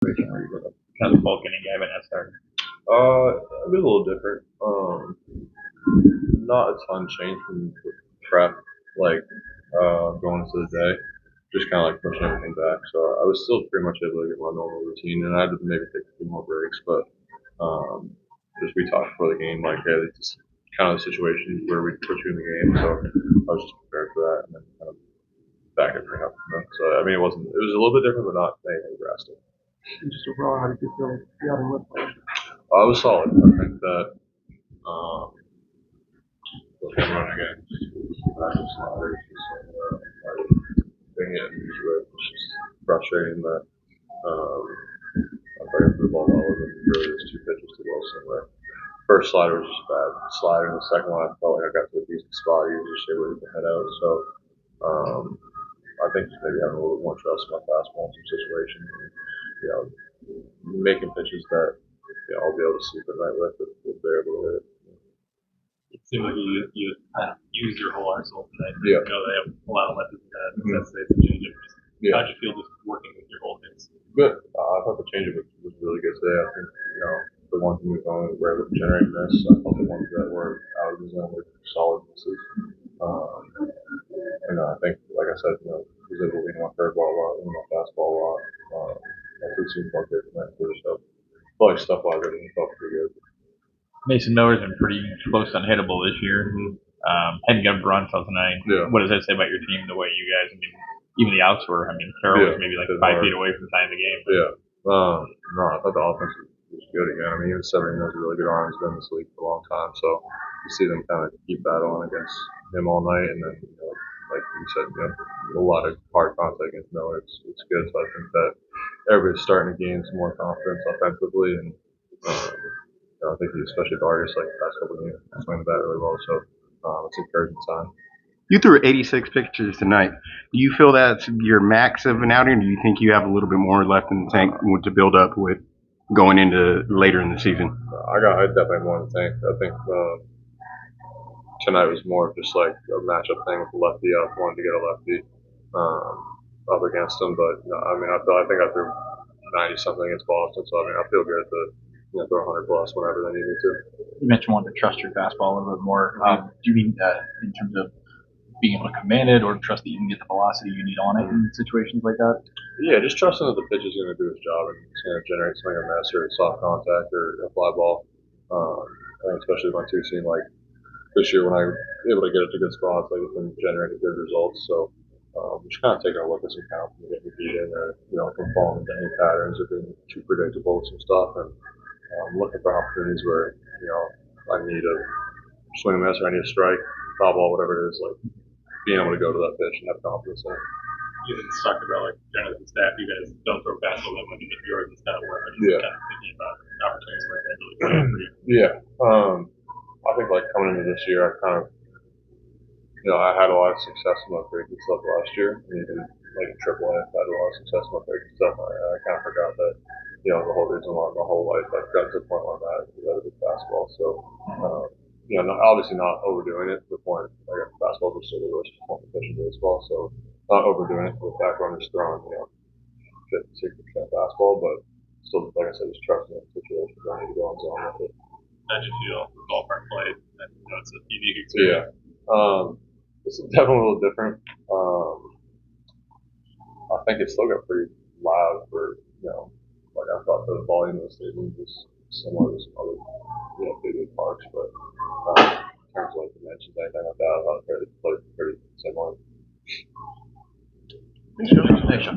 Kind of bulk inning guy, but not starter. It was a little different. Not a ton changed from prep, like going into the day. Just kind of like pushing everything back. So I was still pretty much able to get my normal routine, and I had to maybe take a few more breaks. But just we talked before the game, like, hey, it's kind of the situation where we put you in the game. So I was just prepared for that, and then kind of back everything up. So I mean, it was a little bit different, but not anything drastic. And just overall, how did you feel the outing went? I was solid. I think that looking run again, sliders, thing it was just frustrating that I played for the ball well, and really there's two pitches to Wilson. Where first slider was just a bad slider, and the second one I felt like I got to a decent spot. He was just able to get the head out. So I think just maybe having a little bit more trust in my fastball in some situations, and, making pitches that I'll be able to sleep at night with if they're able to hit it. It seemed like you used your whole arsenal tonight. Yeah. They have a lot of lefties that necessitates a change up. Yeah. How'd you feel just working with your whole hits? Good. I thought the change was really good today. I think the ones we were able to generate miss. I thought the ones that were out of the zone were solid misses. I think, like I said, he was able to lean my curveball a lot, lean my fastball a lot. I think seemed more good tonight too. So, like stuff like that, it felt pretty good. Mason Miller's been pretty close to unhittable this year. Hadn't got a run till tonight. Yeah. What does that say about your team? The way you guys, even the outs were. Carroll was maybe like 5 feet away from tying the game. Yeah. No, I thought the offense was good again. Even Severino has a really good arm. He's been in this league for a long time, so you see them kind of keep battling against him all night, and then like you said, a lot of hard contact against Miller. It's good. So I think that everybody's starting to gain some more confidence offensively, and I think especially Vargas, like the past couple of games, swinging the bat really well. So it's an encouraging sign. You threw 86 pitches tonight. Do you feel that's your max of an outing, or do you think you have a little bit more left in the tank to build up with going into later in the season? I definitely more in the tank. I think tonight was more of just like a matchup thing with the lefty. I wanted to get a lefty up against him, but I think I threw 90 something against Boston, so I feel good to throw 100 plus whenever they need me to. You mentioned wanting to trust your fastball a little bit more. Do you mean that in terms of being able to command it, or trust that you can get the velocity you need on it in situations like that? Yeah, just trusting that the pitch is going to do its job and it's going to generate swing or miss or soft contact or a fly ball. Especially my two seem like this year when I was able to get it to good spots, like it's been generating good results. So just kind of taking a look at some counts and getting beat in or from falling into any patterns or being too predictable with some stuff, and looking for opportunities where I need a swing and miss or I need a strike, foul ball, whatever it is, like being able to go to that pitch and have confidence in it. You just talked about generally the staff, you guys don't throw fastball that much, but yours is kind of where I'm just kind of thinking about opportunities where it really play for you. Yeah. I think like coming into this year, I kind of I had a lot of success with my breaking stuff last year, and even like in AAA, I had a lot of success with my breaking stuff. I kind of forgot that the whole reason why my whole life I've got to the point where I'm at is that it's basketball. So obviously not overdoing it to the point like basketball is still the worst form of pitching baseball. So not overdoing it to the fact where I'm just throwing 50-60% fastball, but still, like I said, just trusting the situation. I need to go on zone with it. How'd you feel ballpark play? It's a unique experience. Yeah. It's definitely a little different. I think it's still got pretty loud for like I thought the volume of the stadium was similar to some other big parks, but in terms of like dimensions, anything like that, I thought it played pretty similar. Thanks, Sean.